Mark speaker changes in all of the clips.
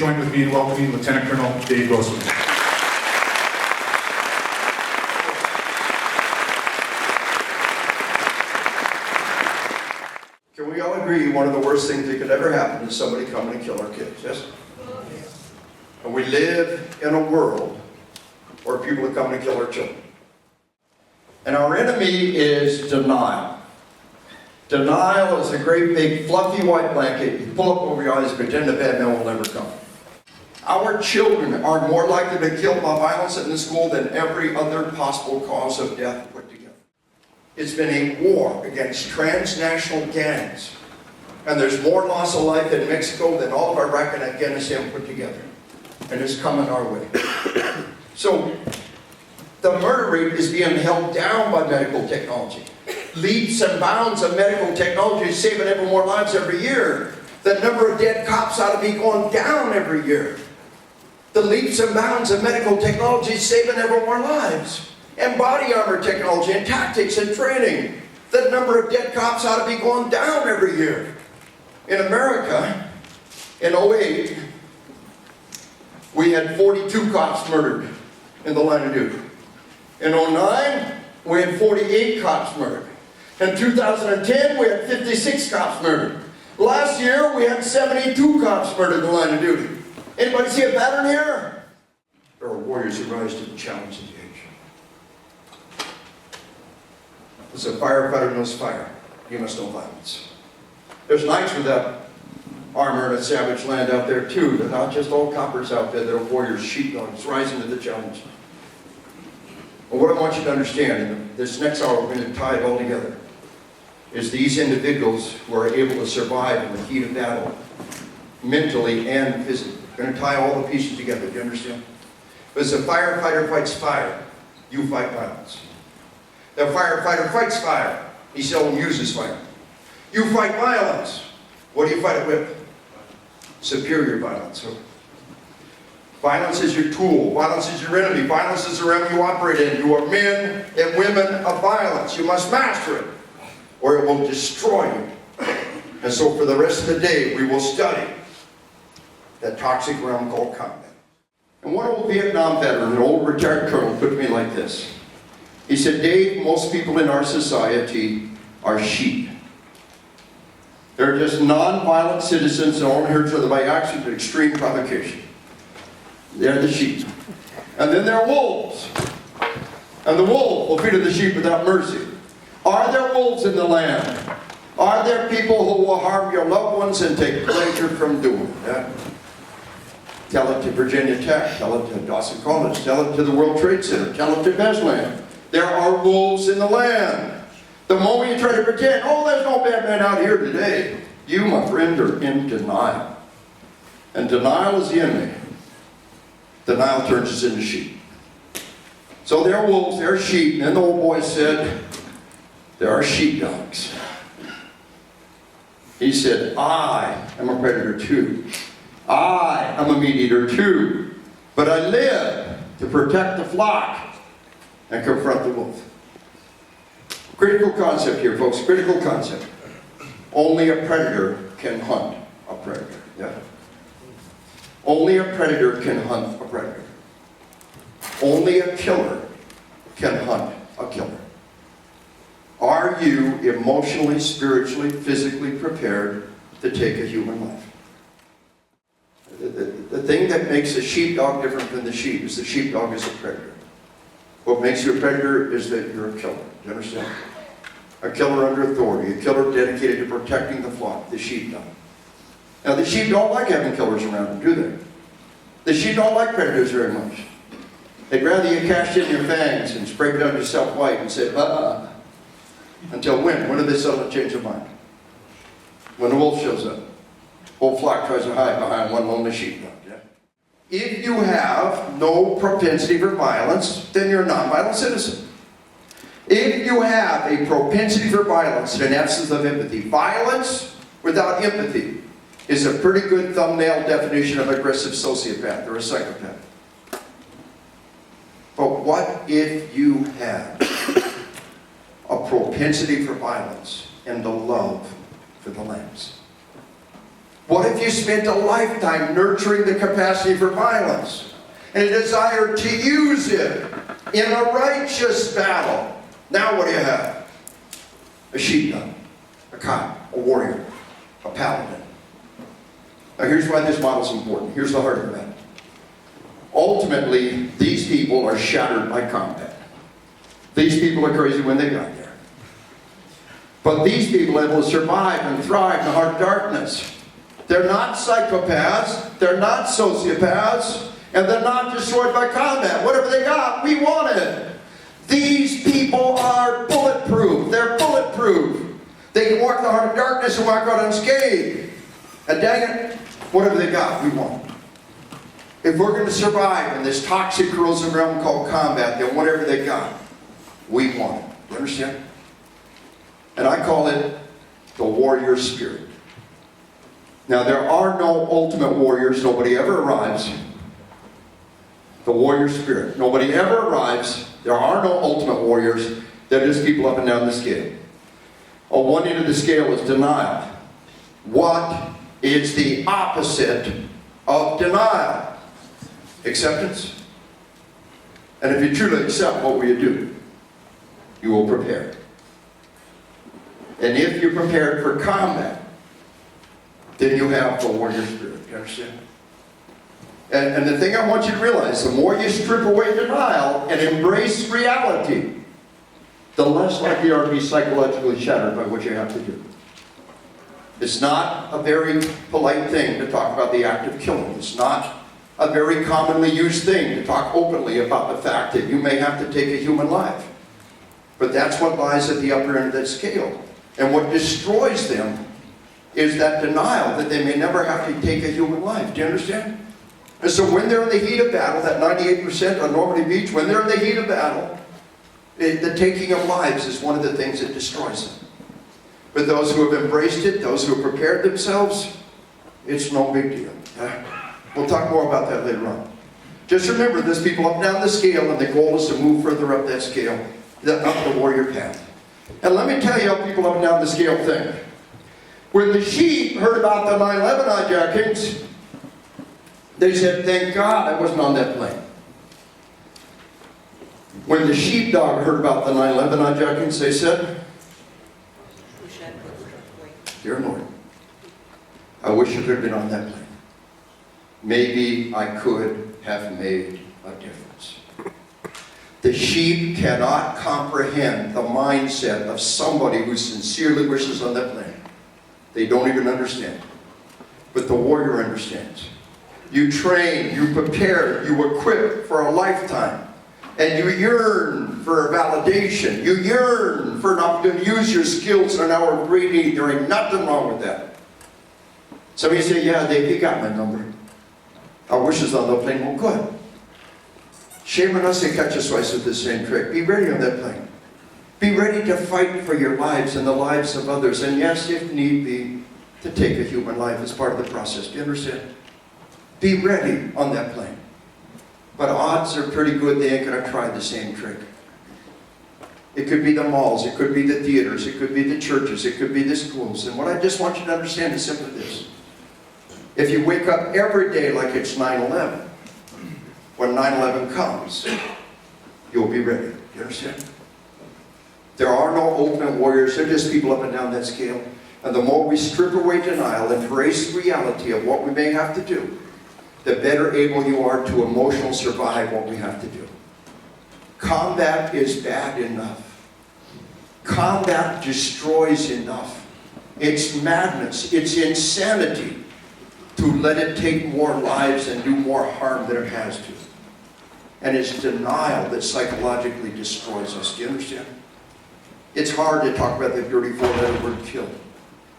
Speaker 1: join with me in welcoming Lieutenant Colonel Dave Grossman.
Speaker 2: Can we all agree one of the worst things that could ever happen is somebody coming and kill our kids, yes? And we live in a world where people are coming to kill our children. And our enemy is denial. Denial is a great big fluffy white blanket. You pull up over your eyes and pretend the bad man will never come. Our children are more likely to be killed by violence in the school than every other possible cause of death put together. It's been a war against transnational gangs. And there's more loss of life in Mexico than all of Iraq and Afghanistan put together. And it's coming our way. So, the murder rate is being held down by medical technology. Leaps and bounds of medical technology is saving ever more lives every year. The number of dead cops ought to be going down every year. The leaps and bounds of medical technology is saving ever more lives. And body armor technology and tactics and training. The number of dead cops ought to be going down every year. In America, in 2008, we had 42 cops murdered in the line of duty. In 2009, we had 48 cops murdered. In 2010, we had 56 cops murdered. Last year, we had 72 cops murdered in the line of duty. Anybody see a pattern here? There are warriors who rise to the challenge of the age. As a firefighter knows fire, you must know violence. There's knights without armor in a savage land out there too. They're not just all coppers out there. They're warriors, sheepdogs, rising to the challenge. And what I want you to understand, in this next hour we're going to tie it all together, is these individuals who are able to survive in the heat of battle, mentally and physically. We're going to tie all the pieces together, do you understand? Because a firefighter fights fire, you fight violence. The firefighter fights fire, he seldom uses fire. You fight violence. What do you fight it with? Superior violence. Violence is your tool. Violence is your enemy. Violence is the realm you operate in. You are men and women of violence. You must master it, or it will destroy you. And so for the rest of the day, we will study that toxic realm called combat. And one old Vietnam veteran, an old retired colonel, put it to me like this. He said, Dave, most people in our society are sheep. They're just non-violent citizens and only hurt each other by accident or extreme provocation. They're the sheep. And then there are wolves. And the wolf will feed the sheep without mercy. Are there wolves in the land? Are there people who will harm your loved ones and take pleasure from doing that? Tell it to Virginia Tech. Tell it to Dawson College. Tell it to the World Trade Center. Tell it to Beslan. There are wolves in the land. The moment you try to pretend, oh, there's no bad men out here today, you, my friend, are in denial. And denial is the enemy. Denial turns us into sheep. So there are wolves, there are sheep, and then the old boy said, there are sheepdogs. He said, I am a predator too. I am a meat eater too. But I live to protect the flock and confront the wolf. Critical concept here, folks, critical concept. Only a predator can hunt a predator. Yeah? Only a predator can hunt a predator. Only a killer can hunt a killer. Are you emotionally, spiritually, physically prepared to take a human life? The thing that makes a sheepdog different than the sheep is the sheepdog is a predator. What makes you a predator is that you're a killer. Do you understand? A killer under authority, a killer dedicated to protecting the flock, the sheepdog. Now the sheep don't like having killers around them, do they? The sheep don't like predators very much. They'd rather you cashed in your fangs and sprayed it on yourself white and said, Until when? When do they suddenly change their mind? When the wolf shows up. Whole flock tries to hide behind one lonely sheepdog. Yeah? If you have no propensity for violence, then you're a non-violent citizen. If you have a propensity for violence and an absence of empathy, violence without empathy is a pretty good thumbnail definition of aggressive sociopath or a psychopath. But what if you have a propensity for violence and a love for the lambs? What if you spent a lifetime nurturing the capacity for violence and a desire to use it in a righteous battle? Now what do you have? A sheepdog, a cop, a warrior, a paladin. Now here's why this model is important. Here's the heart of the matter. Ultimately, these people are shattered by combat. These people are crazy when they got there. But these people are able to survive and thrive in the heart of darkness. They're not psychopaths, they're not sociopaths, and they're not destroyed by combat. Whatever they got, we want it. These people are bulletproof. They're bulletproof. They can walk the heart of darkness and walk out unscathed. And dang it, whatever they got, we want it. If we're going to survive in this toxic, corrosive realm called combat, then whatever they got, we want it. You understand? And I call it the warrior spirit. Now, there are no ultimate warriors. Nobody ever arrives. The warrior spirit. Nobody ever arrives. There are no ultimate warriors. They're just people up and down the scale. On one end of the scale is denial. What is the opposite of denial? Acceptance. And if you truly accept, what will you do? You will prepare. And if you're prepared for combat, then you have the warrior spirit. You understand? And the thing I want you to realize, the more you strip away denial and embrace reality, the less likely you are to be psychologically shattered by what you have to do. It's not a very polite thing to talk about the act of killing. It's not a very commonly used thing to talk openly about the fact that you may have to take a human life. But that's what lies at the upper end of that scale. And what destroys them is that denial that they may never have to take a human life. Do you understand? And so when they're in the heat of battle, that 98% on Normandy Beach, when they're in the heat of battle, the taking of lives is one of the things that destroys them. But those who have embraced it, those who have prepared themselves, it's no big deal. We'll talk more about that later on. Just remember, there's people up and down the scale, and the goal is to move further up that scale, up the warrior path. And let me tell you how people up and down the scale think. When the sheep heard about the 9/11 hijackings, they said, thank God I wasn't on that plane. When the sheepdog heard about the 9/11 hijackings, they said, dear Lord, I wish I could have been on that plane. Maybe I could have made a difference. The sheep cannot comprehend the mindset of somebody who sincerely wishes on that plane. They don't even understand. But the warrior understands. You train, you prepare, you equip for a lifetime. And you yearn for validation. You yearn for an opportunity to use your skills in an hour of great need. There ain't nothing wrong with that. Somebody say, yeah, Dave, you got my number. I wish it's on the plane. Well, good. Shame on us to catch us twice with the same trick. Be ready on that plane. Be ready to fight for your lives and the lives of others. And yes, if need be, to take a human life as part of the process. Do you understand? Be ready on that plane. But odds are pretty good they ain't going to try the same trick. It could be the malls, it could be the theaters, it could be the churches, it could be the schools. And what I just want you to understand is simply this. If you wake up every day like it's 9/11, when 9/11 comes, you'll be ready. You understand? There are no ultimate warriors. They're just people up and down that scale. And the more we strip away denial and embrace the reality of what we may have to do, the better able you are to emotionally survive what we have to do. Combat is bad enough. Combat destroys enough. It's madness. It's insanity to let it take more lives and do more harm than it has to. And it's denial that psychologically destroys us. Do you understand? It's hard to talk about the dirty four-letter word kill.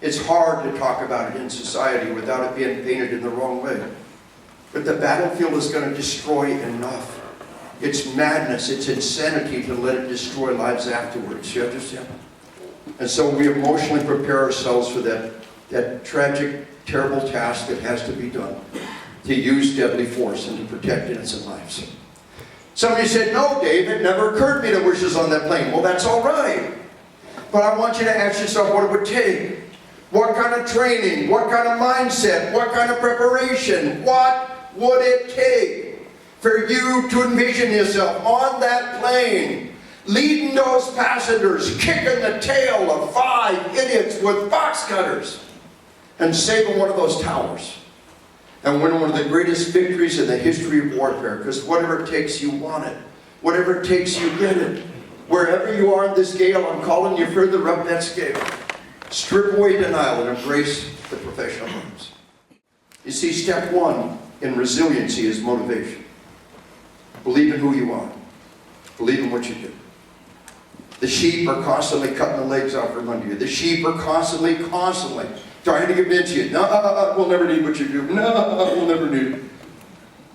Speaker 2: It's hard to talk about it in society without it being painted in the wrong way. But the battlefield is going to destroy enough. It's madness, it's insanity to let it destroy lives afterwards. You understand? And so we emotionally prepare ourselves for that tragic, terrible task that has to be done. To use deadly force and to protect innocent lives. Somebody said, no, Dave, it never occurred to me to wish us on that plane. Well, that's all right. But I want you to ask yourself what it would take What kind of training? What kind of mindset? What kind of preparation? What would it take for you to envision yourself on that plane, leading those passengers, kicking the tail of 5 idiots with box cutters, and saving one of those towers, and win one of the greatest victories in the history of warfare? Because whatever it takes, you want it. Whatever it takes, you get it. Wherever you are in this scale, I'm calling you further up that scale. Strip away denial and embrace the professional norms. You see, step 1 in resiliency is motivation. Believe in who you are. Believe in what you do. The sheep are constantly cutting the legs off from under you. The sheep are constantly trying to convince you, no, we'll never need what you do. No, we'll never need it.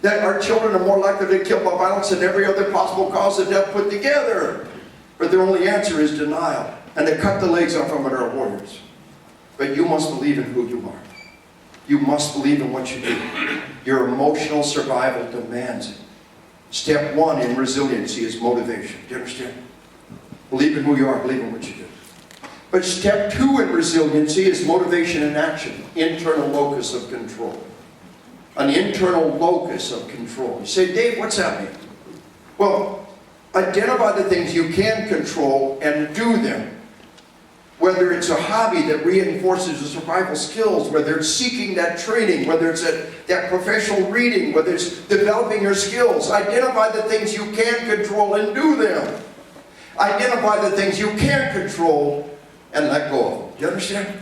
Speaker 2: That our children are more likely to be killed by violence than every other possible cause of death put together. But their only answer is denial. And to cut the legs off from under our warriors. But you must believe in who you are. You must believe in what you do. Your emotional survival demands it. Step 1 in resiliency is motivation. Do you understand? Believe in who you are. Believe in what you do. But step 2 in resiliency is motivation and action. Internal locus of control. An internal locus of control. You say, Dave, what's that mean? Well, identify the things you can control and do them. Whether it's a hobby that reinforces the survival skills, whether it's seeking that training, whether it's that professional reading, whether it's developing your skills. Identify the things you can control and do them. Identify the things you can't control and let go of them. Do you understand?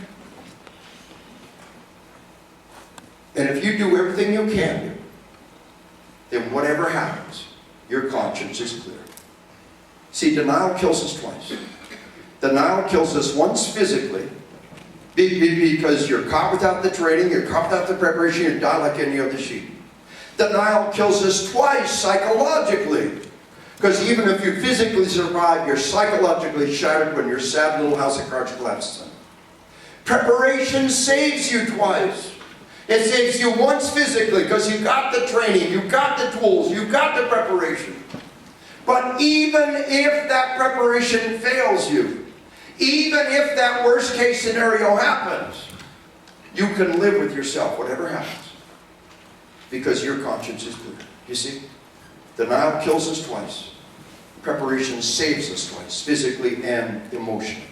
Speaker 2: And if you do everything you can do, then whatever happens, your conscience is clear. See, denial kills us twice. Denial kills us once physically, because you're caught without the training, you're caught without the preparation, you die like any other sheep. Denial kills us twice psychologically, because even if you physically survive, you're psychologically shattered when your sad little house of cards collapses. Preparation saves you twice. It saves you once physically, because you got the training, you got the tools, you got the preparation. But even if that preparation fails you, even if that worst case scenario happens, you can live with yourself, whatever happens. Because your conscience is clear. You see? Denial kills us twice. Preparation saves us twice, physically and emotionally.